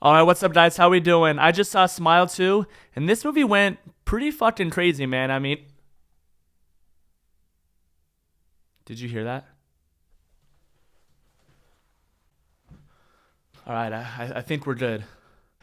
All right, what's up, guys? How we doing? I just saw Smile 2, and this movie went pretty fucking crazy, man. I mean, did you hear that? All right, I think we're good.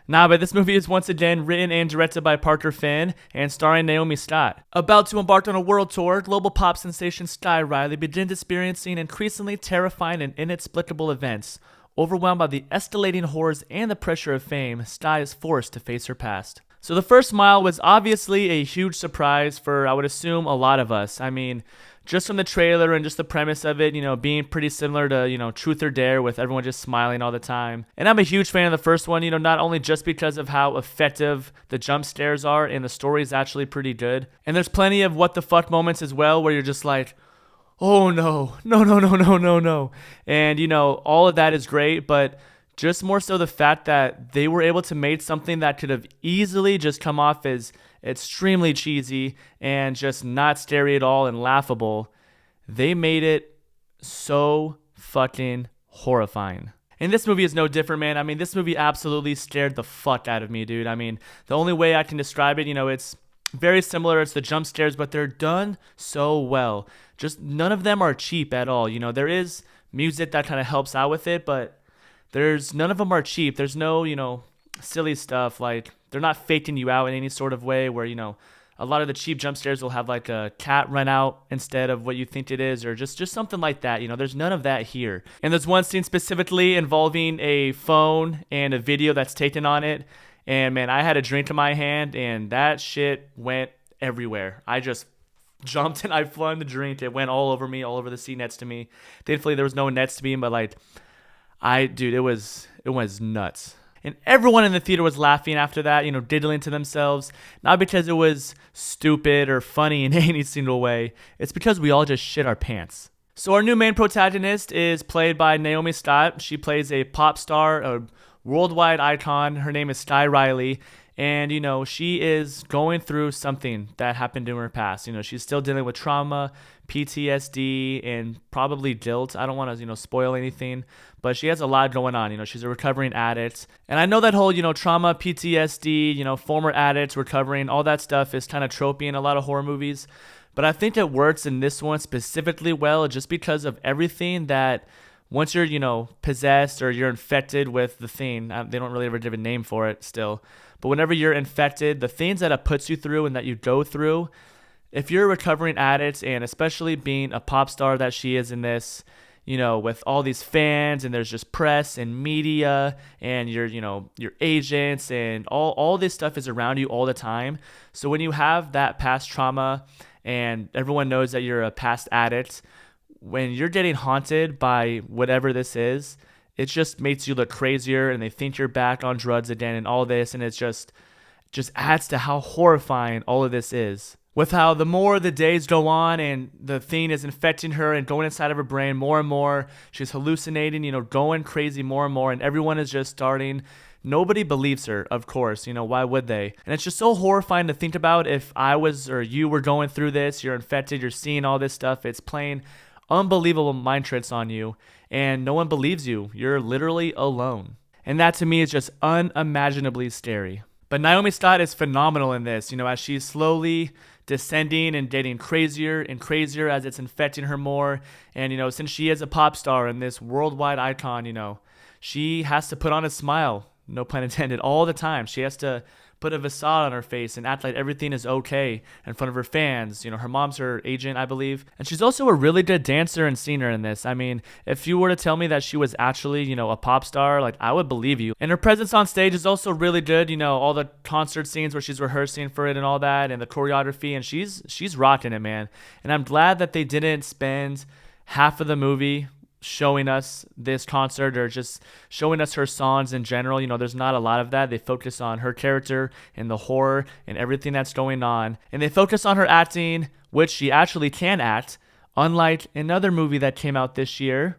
Nah, but this movie is once again written and directed by Parker Finn and starring Naomi Scott. About to embark on a world tour, global pop sensation Sky Riley begins experiencing increasingly terrifying and inexplicable events. Overwhelmed by the escalating horrors and the pressure of fame, Sky is forced to face her past. So the first Smile was obviously a huge surprise for, I would assume, a lot of us. I mean, just from the trailer and just the premise of it, being pretty similar to, Truth or Dare with everyone just smiling all the time. And I'm a huge fan of the first one, not only just because of how effective the jump scares are and the story is actually pretty good. And there's plenty of what the fuck moments as well where you're just like, oh no, no, no, no, no, no, no. And, all of that is great, but just more so the fact that they were able to make something that could have easily just come off as extremely cheesy and just not scary at all and laughable. They made it so fucking horrifying. And this movie is no different, man. I mean, this movie absolutely scared the fuck out of me, dude. I mean, the only way I can describe it, it's very similar. It's the jump scares, but they're done so well. Just none of them are cheap at all. There is music that kind of helps out with it, but none of them are cheap. There's no, silly stuff. Like, they're not faking you out in any sort of way where, a lot of the cheap jump scares will have like a cat run out instead of what you think it is, or just something like that. There's none of that here. And there's one scene specifically involving a phone and a video that's taken on it. And man, I had a drink in my hand and that shit went everywhere. I just jumped and I flung the drink. It went all over me, all over the seat next to me. Thankfully, there was no next to me, but it was nuts. And everyone in the theater was laughing after that, diddling to themselves. Not because it was stupid or funny in any single way. It's because we all just shit our pants. So our new main protagonist is played by Naomi Scott. She plays a pop star, a worldwide icon. Her name is Sky Riley. And, she is going through something that happened in her past. She's still dealing with trauma, PTSD, and probably guilt. I don't want to, spoil anything, but she has a lot going on. She's a recovering addict. And I know that whole, trauma, PTSD, former addicts, recovering, all that stuff is kind of tropey in a lot of horror movies. But I think it works in this one specifically well just because of everything that once you're, possessed or you're infected with the thing, they don't really ever give a name for it still. But whenever you're infected, the things that it puts you through and that you go through, if you're a recovering addict, and especially being a pop star that she is in this, with all these fans and there's just press and media and your agents and all this stuff is around you all the time. So when you have that past trauma and everyone knows that you're a past addict, when you're getting haunted by whatever this is, it just makes you look crazier and they think you're back on drugs again and all this, and it's just adds to how horrifying all of this is. With how the more the days go on and the thing is infecting her and going inside of her brain more and more, she's hallucinating, going crazy more and more, and everyone is just starting. Nobody believes her, of course, why would they? And it's just so horrifying to think about. If I was or you were going through this, you're infected, you're seeing all this stuff, it's playing unbelievable mind tricks on you, and no one believes you. You're literally alone. And that to me is just unimaginably scary. But Naomi Scott is phenomenal in this, as she's slowly descending and getting crazier and crazier as it's infecting her more. And, since she is a pop star and this worldwide icon, she has to put on a smile, no pun intended, all the time. She has to put a facade on her face and act like everything is okay in front of her fans. Her mom's her agent, I believe. And she's also a really good dancer and singer in this. I mean, if you were to tell me that she was actually, a pop star, I would believe you. And her presence on stage is also really good. All the concert scenes where she's rehearsing for it and all that, and the choreography, and she's rocking it, man. And I'm glad that they didn't spend half of the movie showing us this concert or just showing us her songs in general. There's not a lot of that. They focus on her character and the horror and everything that's going on. And they focus on her acting, which she actually can act, unlike another movie that came out this year.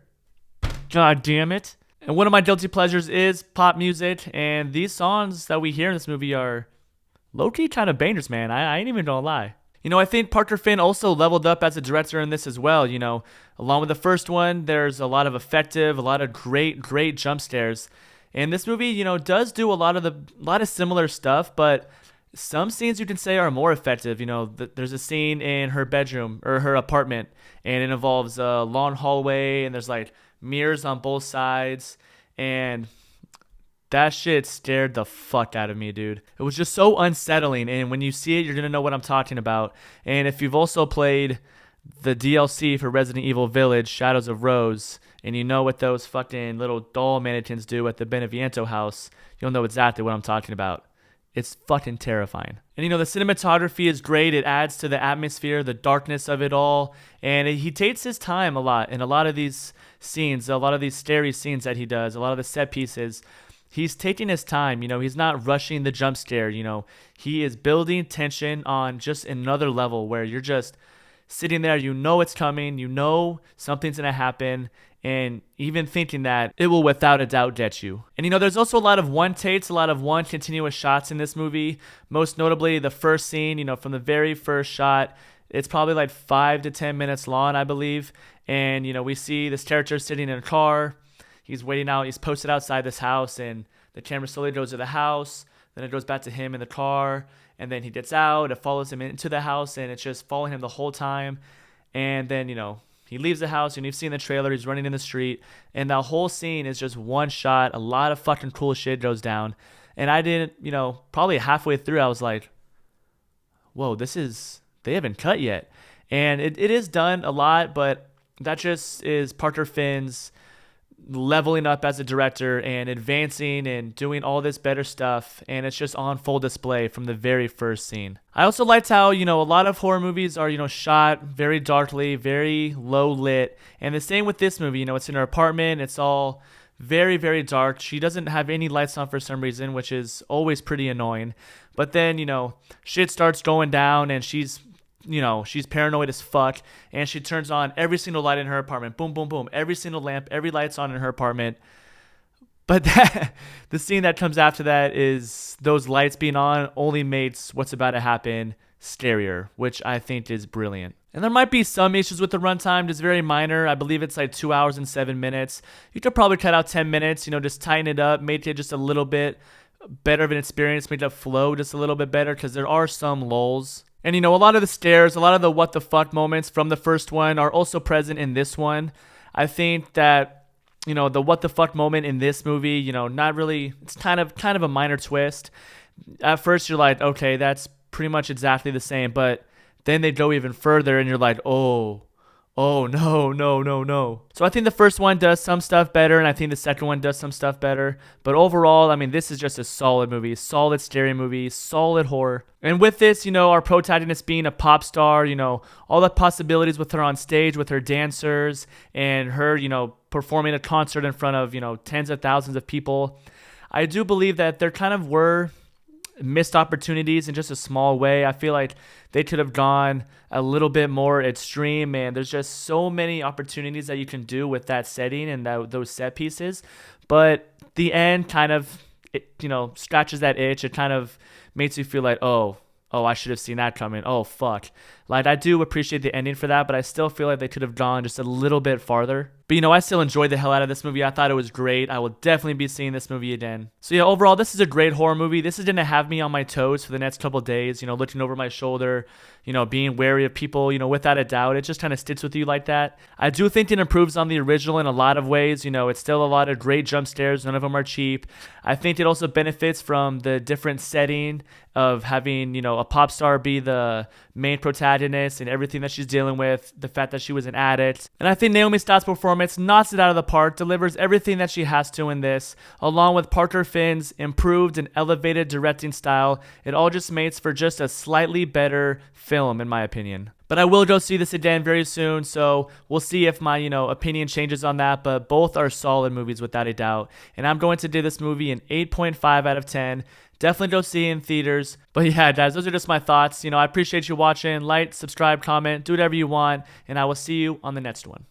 God damn it. And one of my guilty pleasures is pop music. And these songs that we hear in this movie are low-key kind of bangers, man. I ain't even gonna lie. I think Parker Finn also leveled up as a director in this as well. Along with the first one, there's a lot of a lot of great jump scares. And this movie, does do a lot of similar stuff, but some scenes you can say are more effective. There's a scene in her bedroom or her apartment, and it involves a long hallway, and there's like mirrors on both sides, and that shit scared the fuck out of me, dude. It was just so unsettling, and when you see it, you're gonna know what I'm talking about. And if you've also played the DLC for Resident Evil Village, Shadows of Rose, and you know what those fucking little doll mannequins do at the Beneviento house, you'll know exactly what I'm talking about. It's fucking terrifying. And the cinematography is great. It adds to the atmosphere, the darkness of it all. And he takes his time a lot in a lot of these scenes, a lot of these scary scenes that he does, a lot of the set pieces. He's taking his time. He's not rushing the jump scare. He is building tension on just another level where you're just sitting there. It's coming. Something's going to happen. And even thinking that it will without a doubt get you. And there's also a lot of one takes, a lot of one continuous shots in this movie. Most notably the first scene, from the very first shot, it's probably like 5 to 10 minutes long, I believe. And, we see this character sitting in a car. He's waiting out. He's posted outside this house, and the camera slowly goes to the house. Then it goes back to him in the car. And then he gets out. It follows him into the house, and it's just following him the whole time. And then, he leaves the house, and you've seen the trailer. He's running in the street, and that whole scene is just one shot. A lot of fucking cool shit goes down. And I didn't, probably halfway through, I was like, whoa, they haven't cut yet. And it is done a lot, but that just is Parker Finn's leveling up as a director and advancing and doing all this better stuff, and it's just on full display from the very first scene. I also liked how, a lot of horror movies are, shot very darkly, very low lit, and the same with this movie. It's in her apartment, it's all very, very dark. She doesn't have any lights on for some reason, which is always pretty annoying. But then, shit starts going down, and she's paranoid as fuck, and she turns on every single light in her apartment. Boom, boom, boom. Every single lamp, every light's on in her apartment. But the scene that comes after that is those lights being on only makes what's about to happen scarier, which I think is brilliant. And there might be some issues with the runtime, just very minor. I believe it's like 2 hours and 7 minutes. You could probably cut out 10 minutes, just tighten it up, make it just a little bit better of an experience, make it flow just a little bit better, because there are some lulls. And, a lot of the scares, a lot of the what the fuck moments from the first one are also present in this one. I think that, the what the fuck moment in this movie, not really, it's kind of a minor twist. At first you're like, okay, that's pretty much exactly the same. But then they go even further and you're like, oh, no. So I think the first one does some stuff better, and I think the second one does some stuff better. But overall, this is just a solid movie, solid scary movie, solid horror. And with this, our protagonist being a pop star, all the possibilities with her on stage, with her dancers, and her, performing a concert in front of, tens of thousands of people. I do believe that there kind of were missed opportunities in just a small way. I feel like they could have gone a little bit more extreme, and there's just so many opportunities that you can do with that setting and those set pieces. But the end kind of, scratches that itch. It kind of makes you feel like, oh, I should have seen that coming. Oh, fuck. Like, I do appreciate the ending for that, but I still feel like they could have gone just a little bit farther. But, I still enjoyed the hell out of this movie. I thought it was great. I will definitely be seeing this movie again. So, yeah, overall, this is a great horror movie. This is going to have me on my toes for the next couple of days, looking over my shoulder, being wary of people, without a doubt. It just kind of sticks with you like that. I do think it improves on the original in a lot of ways. It's still a lot of great jump scares. None of them are cheap. I think it also benefits from the different setting of having, a pop star be the main protagonist and everything that she's dealing with, the fact that she was an addict. And I think Naomi Scott's performance knocks it out of the park, delivers everything that she has to in this, along with Parker Finn's improved and elevated directing style. It all just makes for just a slightly better film, in my opinion. But I will go see this again very soon, so we'll see if my, opinion changes on that. But both are solid movies without a doubt. And I'm going to give this movie an 8.5 out of 10. Definitely go see it in theaters. But yeah, guys, those are just my thoughts. I appreciate you watching. Like, subscribe, comment, do whatever you want. And I will see you on the next one.